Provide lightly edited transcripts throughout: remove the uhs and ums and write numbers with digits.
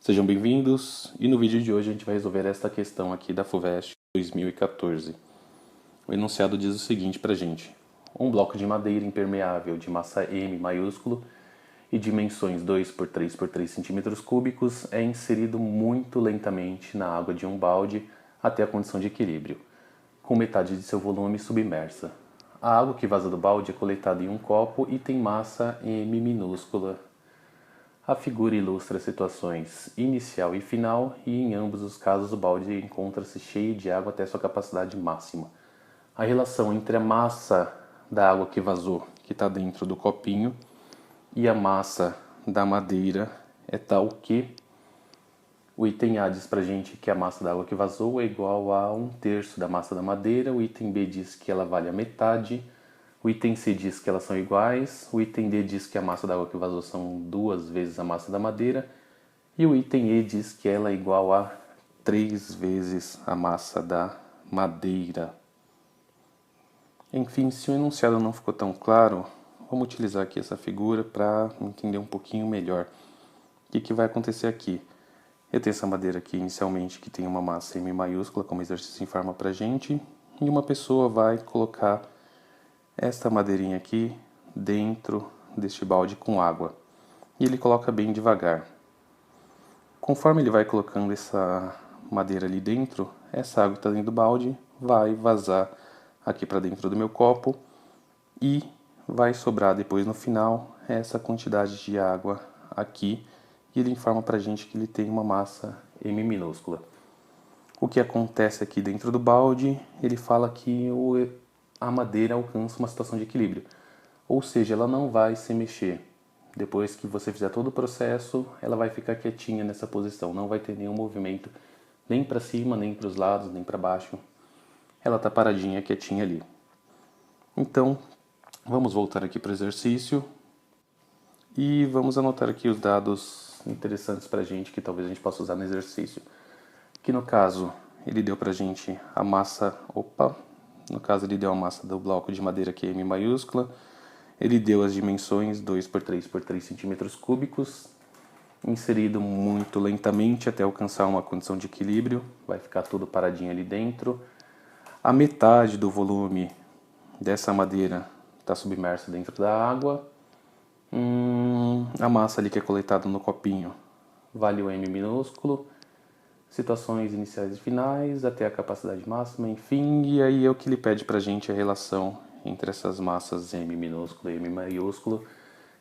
Sejam bem-vindos e no vídeo de hoje a gente vai resolver esta questão aqui da FUVEST 2014. O enunciado diz o seguinte pra gente: um bloco de madeira impermeável de massa M maiúsculo e dimensões 2 por 3 por 3 centímetros cúbicos é inserido muito lentamente na água de um balde até a condição de equilíbrio, com metade de seu volume submersa. A água que vaza do balde é coletada em um copo e tem massa M minúscula. A figura ilustra situações inicial e final, e em ambos os casos o balde encontra-se cheio de água até sua capacidade máxima. A relação entre a massa da água que vazou, que está dentro do copinho, e a massa da madeira é tal que o item A diz pra gente que a massa da água que vazou é igual a 1/3 da massa da madeira, o item B diz que ela vale a metade, o item C diz que elas são iguais, o item D diz que a massa da água que vazou são 2 vezes a massa da madeira, e o item E diz que ela é igual a 3 vezes a massa da madeira. Enfim, se o enunciado não ficou tão claro, vamos utilizar aqui essa figura para entender um pouquinho melhor. O que vai acontecer aqui? Eu tenho essa madeira aqui inicialmente que tem uma massa M maiúscula, como o exercício informa pra gente, e uma pessoa vai colocar esta madeirinha aqui dentro deste balde com água. E ele coloca bem devagar. Conforme ele vai colocando essa madeira ali dentro, essa água que está dentro do balde vai vazar aqui para dentro do meu copo e vai sobrar depois no final essa quantidade de água aqui, e ele informa pra gente que ele tem uma massa M minúscula. O que acontece aqui dentro do balde, ele fala que a madeira alcança uma situação de equilíbrio, ou seja, ela não vai se mexer. Depois que você fizer todo o processo, ela vai ficar quietinha nessa posição, não vai ter nenhum movimento, nem para cima, nem para os lados, nem para baixo. Ela está paradinha, quietinha ali. Então, vamos voltar aqui para o exercício e vamos anotar aqui os dados interessantes para a gente, que talvez a gente possa usar no exercício. Que no caso, ele deu para a gente a massa, no caso ele deu a massa do bloco de madeira que é M maiúscula, ele deu as dimensões 2 por 3 por 3 centímetros cúbicos, inserido muito lentamente até alcançar uma condição de equilíbrio, vai ficar tudo paradinho ali dentro. A metade do volume dessa madeira está submersa dentro da água. A massa ali que é coletada no copinho vale o M minúsculo. Situações iniciais e finais, até a capacidade máxima, enfim. E aí é o que ele pede pra gente a relação entre essas massas M minúsculo e M maiúsculo,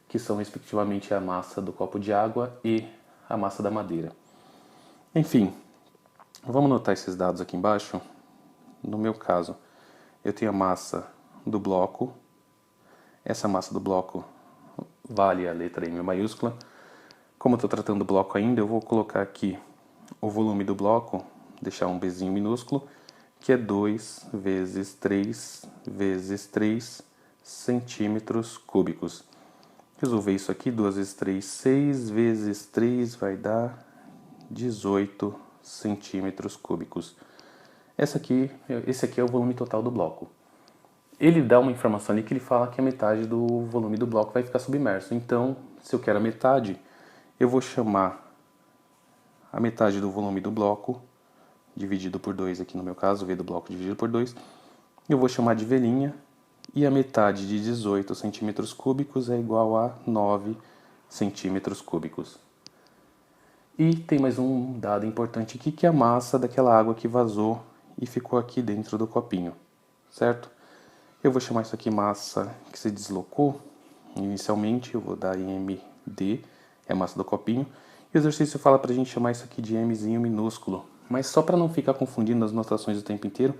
que são respectivamente a massa do copo de água e a massa da madeira. Enfim, vamos anotar esses dados aqui embaixo. No meu caso, eu tenho a massa do bloco. Essa massa do bloco vale a letra M maiúscula. Como eu estou tratando do bloco ainda, eu vou colocar aqui o volume do bloco, deixar um Bzinho minúsculo, que é 2 vezes 3 vezes 3 centímetros cúbicos. Resolver isso aqui, 2 vezes 3, 6 vezes 3 vai dar 18 centímetros cúbicos. Esse aqui é o volume total do bloco. Ele dá uma informação ali que ele fala que a metade do volume do bloco vai ficar submerso. Então, se eu quero a metade, eu vou chamar a metade do volume do bloco, dividido por 2 aqui no meu caso, V do bloco dividido por 2, eu vou chamar de V', e a metade de 18 centímetros cúbicos é igual a 9 centímetros cúbicos. E tem mais um dado importante aqui, que é a massa daquela água que vazou e ficou aqui dentro do copinho, certo? Eu vou chamar isso aqui massa que se deslocou. Inicialmente eu vou dar MD, é a massa do copinho. E o exercício fala pra gente chamar isso aqui de Mzinho minúsculo. Mas só para não ficar confundindo as notações o tempo inteiro,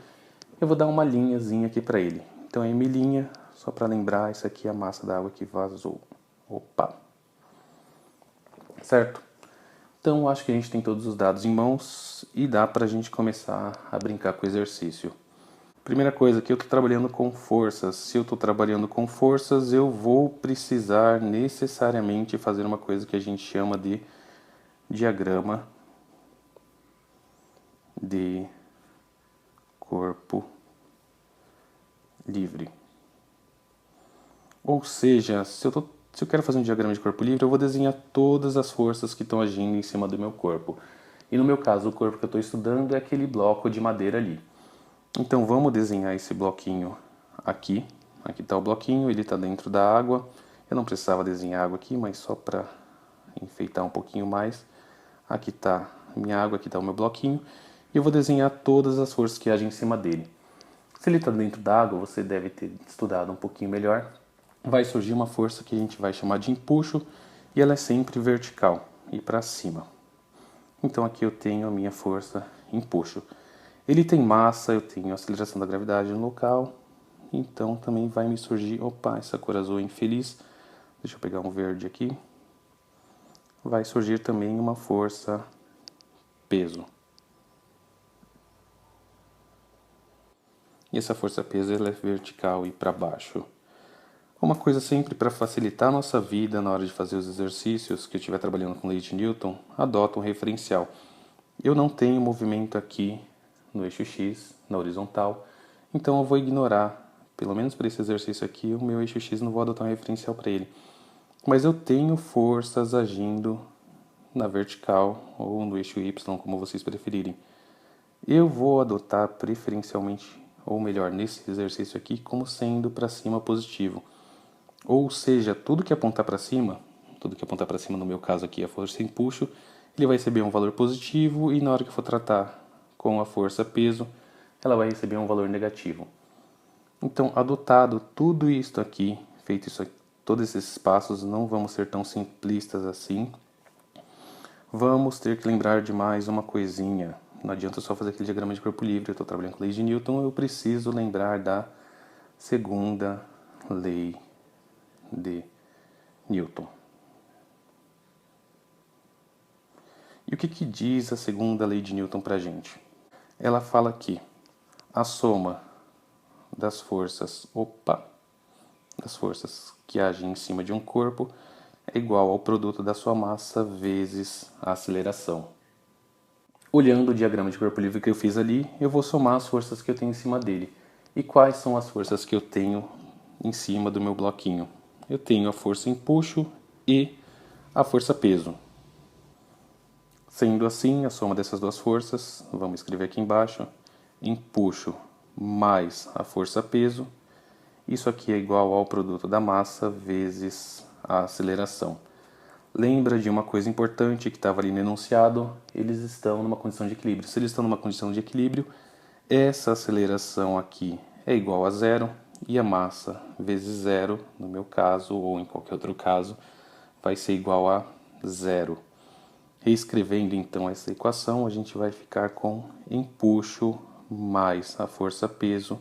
eu vou dar uma linhazinha aqui para ele. Então é M', só para lembrar, isso aqui é a massa da água que vazou. Opa! Certo? Então acho que a gente tem todos os dados em mãos e dá pra gente começar a brincar com o exercício. Primeira coisa, que eu estou trabalhando com forças. Se eu estou trabalhando com forças, eu vou precisar necessariamente fazer uma coisa que a gente chama de diagrama de corpo livre. Ou seja, se Se eu quero fazer um diagrama de corpo livre, eu vou desenhar todas as forças que estão agindo em cima do meu corpo. E no meu caso, o corpo que eu estou estudando é aquele bloco de madeira ali. Então vamos desenhar esse bloquinho aqui. Aqui está o bloquinho, ele está dentro da água. Eu não precisava desenhar água aqui, mas só para enfeitar um pouquinho mais. Aqui está minha água, aqui está o meu bloquinho. E eu vou desenhar todas as forças que agem em cima dele. Se ele está dentro da água, você deve ter estudado um pouquinho melhor. Vai surgir uma força que a gente vai chamar de empuxo. E ela é sempre vertical e para cima. Então aqui eu tenho a minha força empuxo. Ele tem massa, eu tenho aceleração da gravidade no local. Então também vai me surgir... Opa, essa cor azul é infeliz. Deixa eu pegar um verde aqui. Vai surgir também uma força peso. E essa força peso ela é vertical e para baixo. Uma coisa sempre para facilitar a nossa vida na hora de fazer os exercícios que eu estiver trabalhando com lei de Newton, adota um referencial. Eu não tenho movimento aqui no eixo X, na horizontal, então eu vou ignorar, pelo menos para esse exercício aqui, o meu eixo X não vou adotar um referencial para ele. Mas eu tenho forças agindo na vertical ou no eixo Y, como vocês preferirem. Eu vou adotar preferencialmente, ou melhor, nesse exercício aqui, como sendo para cima positivo. Ou seja, tudo que apontar para cima no meu caso aqui, a força empuxo, ele vai receber um valor positivo e na hora que for tratar com a força peso, ela vai receber um valor negativo. Então, adotado tudo isso aqui, feito isso aqui, todos esses passos, não vamos ser tão simplistas assim. Vamos ter que lembrar de mais uma coisinha. Não adianta só fazer aquele diagrama de corpo livre, eu estou trabalhando com lei de Newton, eu preciso lembrar da segunda lei de Newton. E o que diz a segunda lei de Newton para a gente? Ela fala que a soma das forças, das forças que agem em cima de um corpo é igual ao produto da sua massa vezes a aceleração. Olhando o diagrama de corpo livre que eu fiz ali, eu vou somar as forças que eu tenho em cima dele. E quais são as forças que eu tenho em cima do meu bloquinho? Eu tenho a força empuxo e a força peso. Sendo assim, a soma dessas duas forças, vamos escrever aqui embaixo, empuxo mais a força peso, isso aqui é igual ao produto da massa vezes a aceleração. Lembra de uma coisa importante que estava ali no enunciado, eles estão numa condição de equilíbrio. Se eles estão numa condição de equilíbrio, essa aceleração aqui é igual a zero e a massa vezes zero, no meu caso ou em qualquer outro caso, vai ser igual a zero. Reescrevendo então essa equação, a gente vai ficar com empuxo mais a força peso,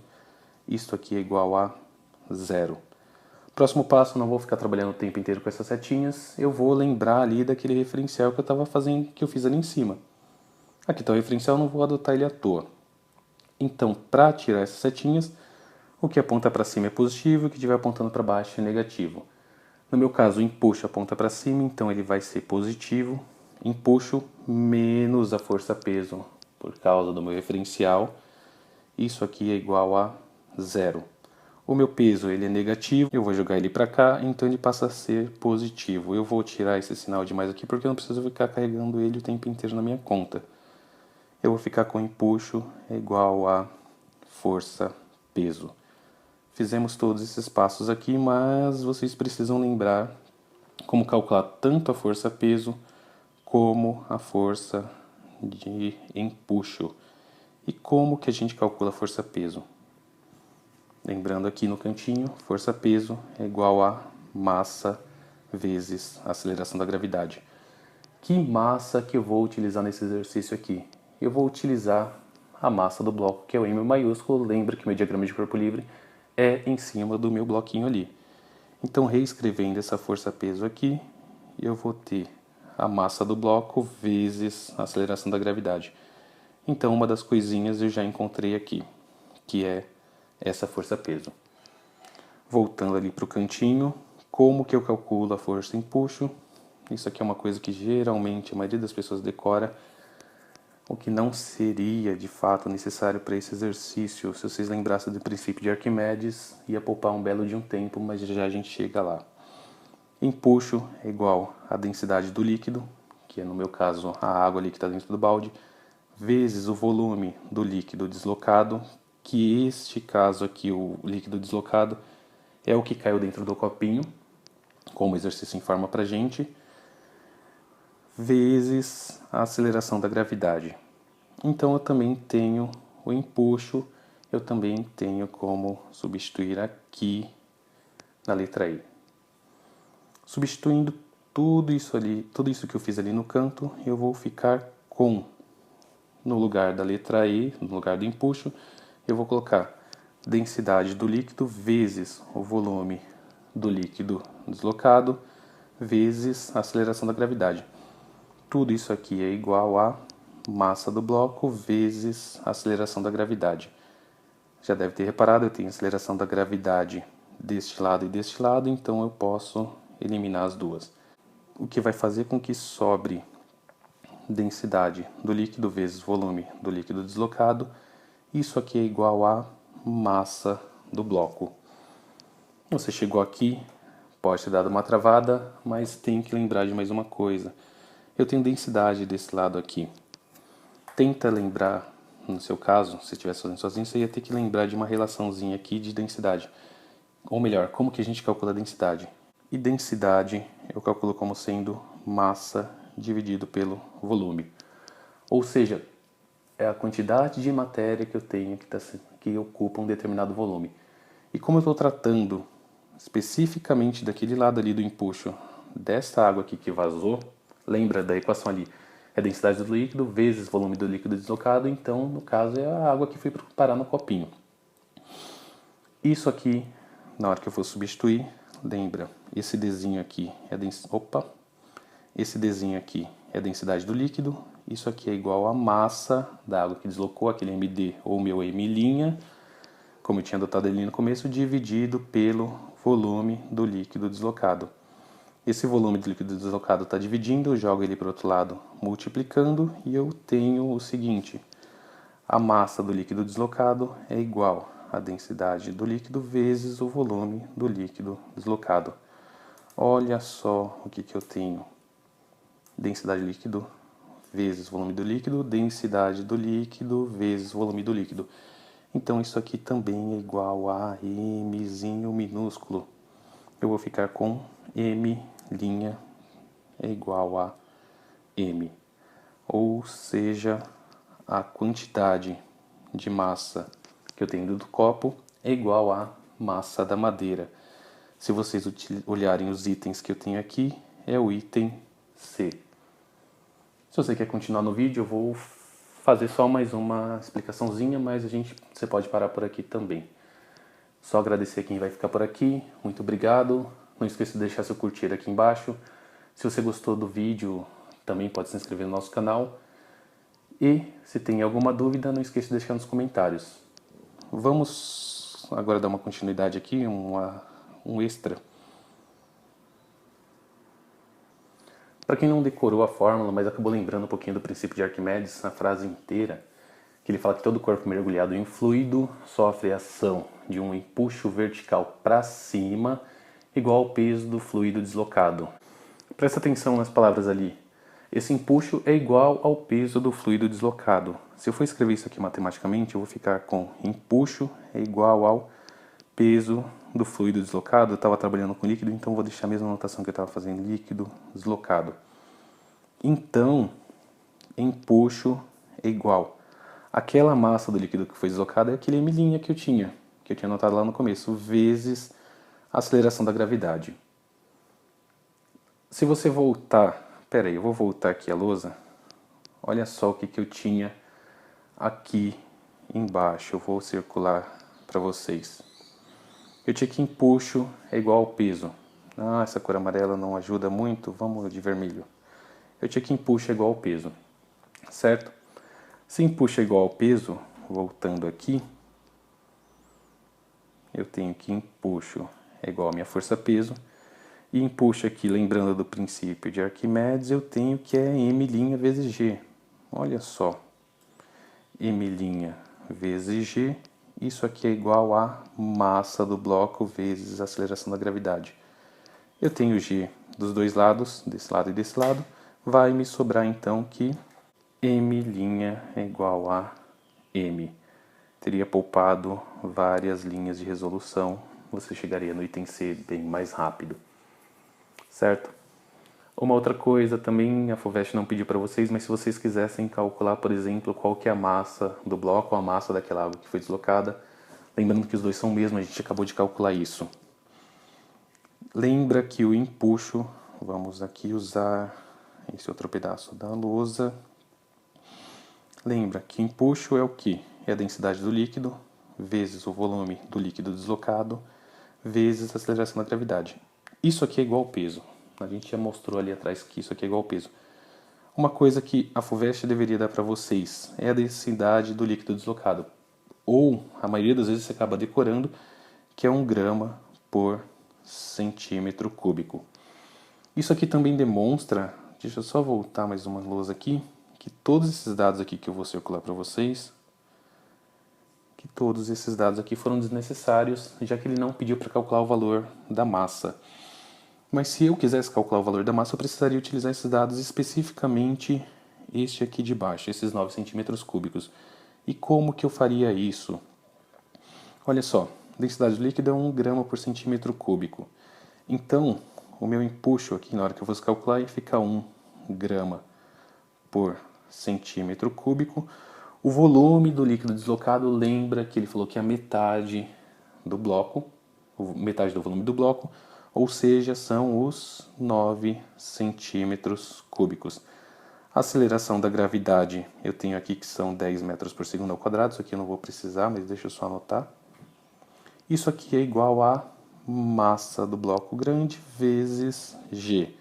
isto aqui é igual a zero. Próximo passo, não vou ficar trabalhando o tempo inteiro com essas setinhas, eu vou lembrar ali daquele referencial que eu estava fazendo, que eu fiz ali em cima. Aqui está o referencial, não vou adotar ele à toa. Então, para tirar essas setinhas, o que aponta para cima é positivo, o que estiver apontando para baixo é negativo. No meu caso, o empuxo aponta para cima, então ele vai ser positivo. Empuxo menos a força peso por causa do meu referencial. Isso aqui é igual a zero. O meu peso ele é negativo, eu vou jogar ele para cá, então ele passa a ser positivo. Eu vou tirar esse sinal de mais aqui porque eu não preciso ficar carregando ele o tempo inteiro na minha conta. Eu vou ficar com empuxo igual a força peso. Fizemos todos esses passos aqui, mas vocês precisam lembrar como calcular tanto a força peso como a força de empuxo. E como que a gente calcula a força peso? Lembrando aqui no cantinho, força peso é igual a massa vezes a aceleração da gravidade. Que massa que eu vou utilizar nesse exercício aqui? Eu vou utilizar a massa do bloco, que é o M maiúsculo. Lembra que meu diagrama de corpo livre é em cima do meu bloquinho ali. Então, reescrevendo essa força-peso aqui, eu vou ter a massa do bloco vezes a aceleração da gravidade. Então, uma das coisinhas eu já encontrei aqui, que é essa força-peso. Voltando ali para o cantinho, como que eu calculo a força empuxo? Isso aqui é uma coisa que geralmente a maioria das pessoas decora, o que não seria de fato necessário para esse exercício. Se vocês lembrassem do princípio de Arquimedes, ia poupar um belo de um tempo, mas já a gente chega lá. Empuxo é igual à densidade do líquido, que é no meu caso a água líquida dentro do balde, vezes o volume do líquido deslocado, que este caso aqui, o líquido deslocado, é o que caiu dentro do copinho, como o exercício informa pra gente, vezes a aceleração da gravidade. Então eu também tenho o empuxo, eu também tenho como substituir aqui na letra E. Substituindo tudo isso ali, tudo isso que eu fiz ali no canto, eu vou ficar com, no lugar da letra E, no lugar do empuxo, eu vou colocar densidade do líquido vezes o volume do líquido deslocado vezes a aceleração da gravidade. Tudo isso aqui é igual a massa do bloco vezes a aceleração da gravidade. Já deve ter reparado, eu tenho a aceleração da gravidade deste lado e deste lado, então eu posso eliminar as duas. O que vai fazer com que sobre densidade do líquido vezes volume do líquido deslocado. Isso aqui é igual a massa do bloco. Você chegou aqui, pode ter dado uma travada, mas tem que lembrar de mais uma coisa. Eu tenho densidade desse lado aqui. Tenta lembrar, no seu caso, se estivesse fazendo sozinho, você ia ter que lembrar de uma relaçãozinha aqui de densidade. Ou melhor, como que a gente calcula a densidade? E densidade eu calculo como sendo massa dividido pelo volume. Ou seja, é a quantidade de matéria que eu tenho que ocupa um determinado volume. E como eu estou tratando especificamente daquele lado ali do empuxo, dessa água aqui que vazou, lembra da equação ali, é a densidade do líquido vezes volume do líquido deslocado, então no caso é a água que foi parar no copinho. Isso aqui, na hora que eu for substituir, lembra, esse Dzinho aqui é esse Dzinho aqui é a densidade do líquido, isso aqui é igual à massa da água que deslocou, aquele MD ou meu M', como eu tinha adotado ali no começo, dividido pelo volume do líquido deslocado. Esse volume do líquido deslocado está dividindo, eu jogo ele para o outro lado multiplicando e eu tenho o seguinte, a massa do líquido deslocado é igual à densidade do líquido vezes o volume do líquido deslocado. Olha só o que eu tenho. Densidade do líquido vezes volume do líquido, densidade do líquido vezes volume do líquido. Então isso aqui também é igual a Mzinho minúsculo. Eu vou ficar com M' é igual a M. Ou seja, a quantidade de massa que eu tenho dentro do copo é igual à massa da madeira. Se vocês olharem os itens que eu tenho aqui, é o item C. Se você quer continuar no vídeo, eu vou fazer só mais uma explicaçãozinha, mas você pode parar por aqui também. Só agradecer a quem vai ficar por aqui, muito obrigado. Não esqueça de deixar seu curtir aqui embaixo. Se você gostou do vídeo, também pode se inscrever no nosso canal. E se tem alguma dúvida, não esqueça de deixar nos comentários. Vamos agora dar uma continuidade aqui, um extra. Para quem não decorou a fórmula, mas acabou lembrando um pouquinho do princípio de Arquimedes, na frase inteira, que ele fala que todo corpo mergulhado em fluido sofre a ação de um empuxo vertical para cima, igual ao peso do fluido deslocado. Presta atenção nas palavras ali. Esse empuxo é igual ao peso do fluido deslocado. Se eu for escrever isso aqui matematicamente, eu vou ficar com empuxo é igual ao peso do fluido deslocado. Eu estava trabalhando com líquido, então vou deixar a mesma notação que eu estava fazendo, líquido deslocado. Então, empuxo é igual. Aquela massa do líquido que foi deslocada é aquele M' que eu tinha anotado lá no começo, vezes a aceleração da gravidade. Se você voltar... Pera aí, eu vou voltar aqui a lousa. Olha só o que eu tinha aqui embaixo. Eu vou circular para vocês. Eu tinha que empuxo é igual ao peso. Ah, essa cor amarela não ajuda muito. Vamos de vermelho. Eu tinha que empuxo é igual ao peso. Certo? Se empuxo é igual ao peso, voltando aqui, eu tenho que empuxo é igual a minha força-peso. E empuxo aqui, lembrando do princípio de Arquimedes, eu tenho que é M' vezes G. Olha só. M' vezes G. Isso aqui é igual a massa do bloco vezes a aceleração da gravidade. Eu tenho G dos dois lados, desse lado e desse lado. Vai me sobrar então que M' é igual a M. Teria poupado várias linhas de resolução. Você chegaria no item C bem mais rápido. Certo? Uma outra coisa também, a FUVEST não pediu para vocês, mas se vocês quisessem calcular, por exemplo, qual que é a massa do bloco ou a massa daquela água que foi deslocada, lembrando que os dois são o mesmo, a gente acabou de calcular isso. Lembra que o empuxo, vamos aqui usar esse outro pedaço da lousa. Lembra que empuxo é o que? É a densidade do líquido, vezes o volume do líquido deslocado, vezes a aceleração da gravidade. Isso aqui é igual ao peso. A gente já mostrou ali atrás que isso aqui é igual ao peso. Uma coisa que a FUVEST deveria dar para vocês é a densidade do líquido deslocado. Ou, a maioria das vezes, você acaba decorando, que é 1 grama por centímetro cúbico. Isso aqui também demonstra, deixa eu só voltar mais uma lousa aqui, que todos esses dados aqui que eu vou circular para vocês, que todos esses dados aqui foram desnecessários, já que ele não pediu para calcular o valor da massa. Mas se eu quisesse calcular o valor da massa, eu precisaria utilizar esses dados, especificamente este aqui de baixo, esses 9 centímetros cúbicos. E como que eu faria isso? Olha só, densidade líquida é 1 grama por centímetro cúbico. Então, o meu empuxo aqui, na hora que eu fosse calcular, ia ficar 1 grama por centímetro cúbico. O volume do líquido deslocado, lembra que ele falou que é a metade do bloco, metade do volume do bloco, ou seja, são os 9 centímetros cúbicos. A aceleração da gravidade, eu tenho aqui que são 10 metros por segundo ao quadrado, isso aqui eu não vou precisar, mas deixa eu só anotar. Isso aqui é igual a massa do bloco grande vezes G.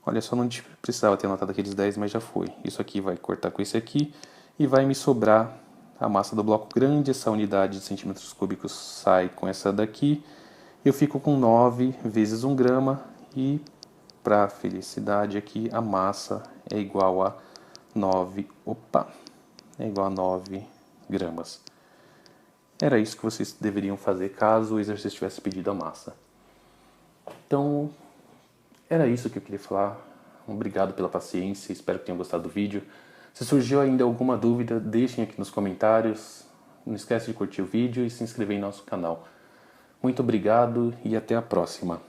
Olha só, não precisava ter anotado aqueles 10, mas já foi. Isso aqui vai cortar com esse aqui e vai me sobrar a massa do bloco grande. Essa unidade de centímetros cúbicos sai com essa daqui. Eu fico com 9 vezes 1 grama e, para felicidade aqui, a massa é igual a 9 gramas. Era isso que vocês deveriam fazer caso o exercício tivesse pedido a massa. Então, era isso que eu queria falar. Obrigado pela paciência, espero que tenham gostado do vídeo. Se surgiu ainda alguma dúvida, deixem aqui nos comentários. Não esquece de curtir o vídeo e se inscrever em nosso canal. Muito obrigado e até a próxima.